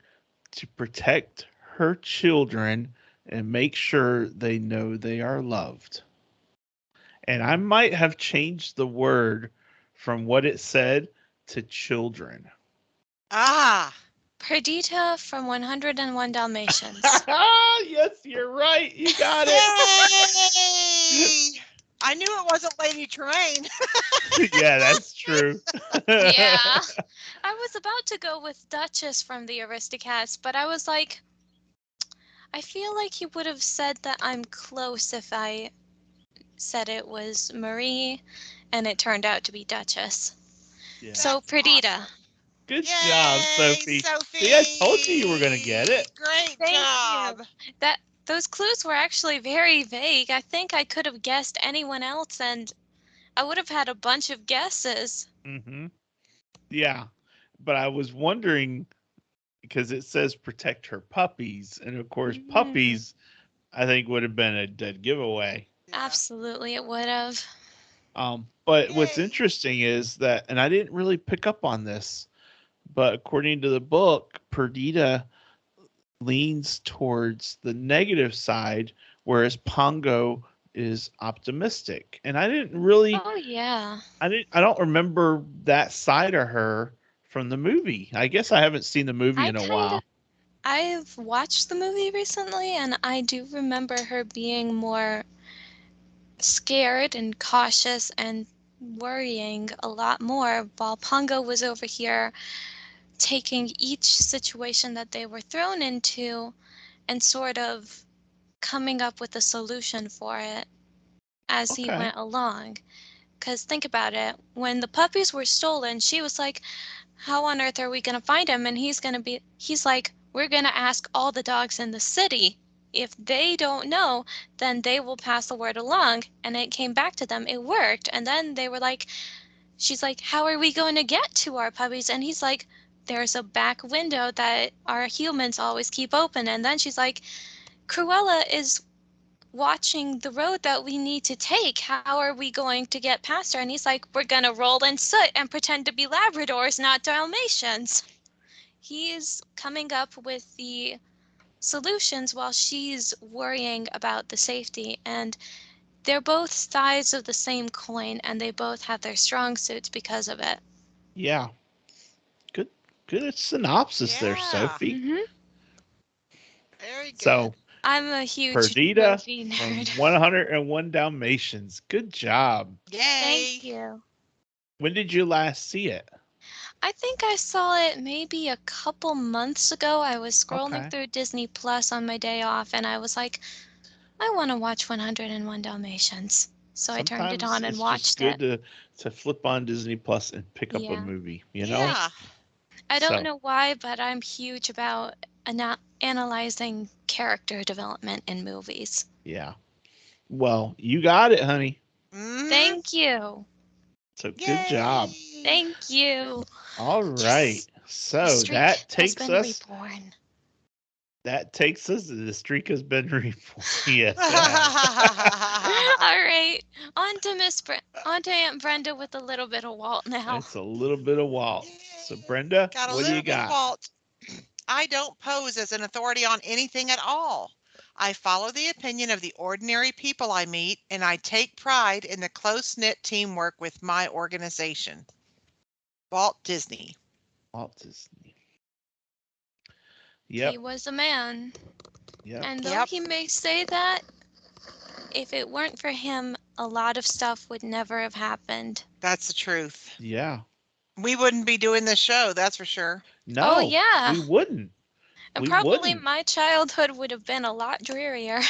to protect her children and make sure they know they are loved. And I might have changed the word from what it said to children. Ah. Perdita from 101 Dalmatians. Yes, you're right. You got it. Yay! I knew it wasn't Lady Tremaine. Yeah, that's true. Yeah. I was about to go with Duchess from the Aristocats, but I was like, I feel like you would have said that I'm close if I said it was Marie, and it turned out to be Duchess. Yeah. So That's Perdita. awesome. Good Yay, job, Sophie. Sophie. See, I told you were going to get it. Great Thank job. you. Those clues were actually very vague. I think I could have guessed anyone else, and I would have had a bunch of guesses. Mm-hmm. Yeah, but I was wondering because it says protect her puppies, and of course, puppies, I think would have been a dead giveaway. Yeah. Absolutely, it would have. But what's Yay. interesting is that, and I didn't really pick up on this, but according to the book, Perdita leans towards the negative side, whereas Pongo is optimistic. And I didn't really, Oh yeah. I don't remember that side of her from the movie. I guess I haven't seen the movie in a while. I've watched the movie recently, and I do remember her being more scared and cautious and worrying a lot more, while Pongo was over here taking each situation that they were thrown into and sort of coming up with a solution for it as he Okay. went along. Because think about it, when the puppies were stolen, she was like, how on earth are we going to find him? And he's like, we're going to ask all the dogs in the city. If they don't know, then they will pass the word along. And it came back to them. It worked. And then they were like, she's like, how are we going to get to our puppies? And he's like, there's a back window that our humans always keep open. And then she's like, Cruella is watching the road that we need to take. How are we going to get past her? And he's like, we're going to roll in soot and pretend to be Labradors, not Dalmatians. He is coming up with the solutions while she's worrying about the safety. And they're both sides of the same coin, and they both have their strong suits because of it. Yeah. Good synopsis there, Yeah. Sophie. Mm-hmm. Very good. So, I'm a huge Perdita movie from nerd. 101 Dalmatians. Good job. Yay. Thank you. When did you last see it? I think I saw it maybe a couple months ago. I was scrolling Okay. through Disney Plus on my day off, and I was like, I want to watch 101 Dalmatians. So I turned it Sometimes on and it's just watched good it. to flip on Disney Plus and pick up a Yeah. movie, you know? Yeah. I don't So, know why, but I'm huge about analyzing character development in movies. yeah. Well, you got it, honey. Mhm. Thank you. So good job. Yay. Thank you. All right. Yes. The So streak that has takes been us reborn. That takes us. The streak has been reformed. Yes. it has. All right, on to Aunt Brenda with a little bit of Walt now. It's a little bit of Walt. So Brenda, Got a what do you little bit of got? Walt. I don't pose as an authority on anything at all. I follow the opinion of the ordinary people I meet, and I take pride in the close-knit teamwork with my organization. Walt Disney. Walt Disney. He Yep. was a man. Yep. And though Yep. he may say that, if it weren't for him, a lot of stuff would never have happened. That's the truth. Yeah. We wouldn't be doing this show, that's for sure. No. Oh, yeah. We wouldn't. And We probably wouldn't. my childhood would have been a lot drearier.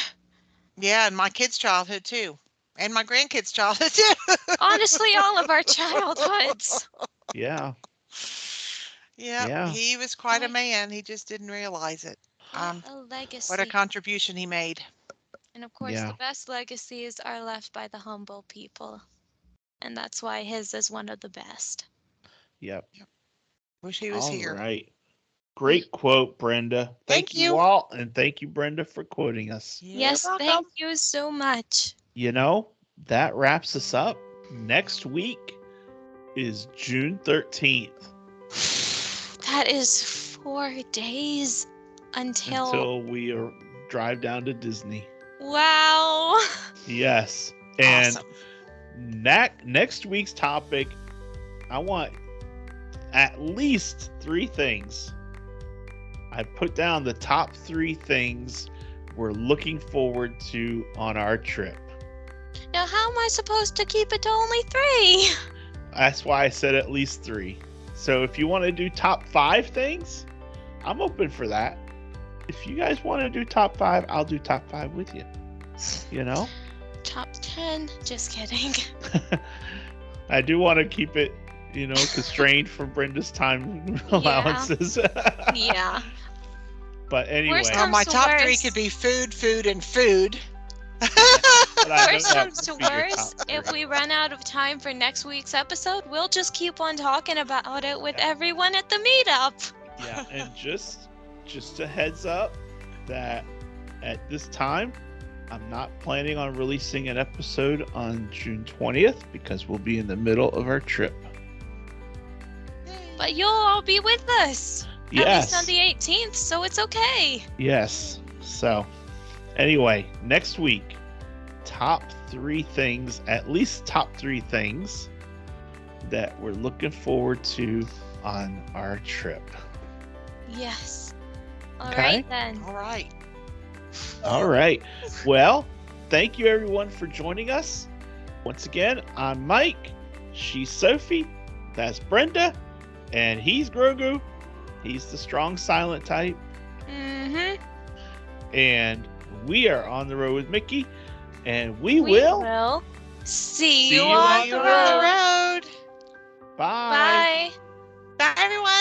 Yeah, and my kids' childhood too. And my grandkids' childhood too. Honestly, all of our childhoods. Yeah. Yep, Yeah. he was quite a Right. man. He just didn't realize it. What a legacy. What a contribution he made. And of course, Yeah. the best legacies are left by the humble people. And that's why his is one of the best. Yep. Wish he was All here. right. Great quote, Brenda. Thank you. Walt, and thank you, Brenda, for quoting us. You're Yes, welcome. thank you so much. You know, that wraps us up. Next week is June 13th That is 4 days until we drive down to Disney. wow. Yes. And Awesome. next week's topic, I want at least 3 things. I put down the top 3 things we're looking forward to on our trip. Now, how am I supposed to keep it to only 3? That's why I said at least 3. So if you want to do top 5 things, I'm open for that. If you guys want to do top 5, I'll do top 5 with you. You know? Top 10. Just kidding. I do want to keep it, constrained for Brenda's time allowances. Yeah. But anyway, Worst Well, my comes to top 3 worst. could be food, food, and food. but I know Worst that comes to would be your worst, top if 3. we run out of time for next week's episode, we'll just keep on talking about it with everyone at the meetup. Yeah, and just a heads up that at this time, I'm not planning on releasing an episode on June 20th because we'll be in the middle of our trip. But you'll all be with us. At Yes. least on the 18th, so it's okay. Yes. So, anyway, next week, top 3 things, at least top 3 things that we're looking forward to on our trip. Yes. All Okay. right then. All right. All right. Well, thank you everyone for joining us. Once again, I'm Mike. She's Sophie. That's Brenda. And he's Grogu. He's the strong silent type. Mm-hmm. And we are on the road with Mickey. And we We will. see See you you on on the the road. road. Bye. Bye. Bye, everyone.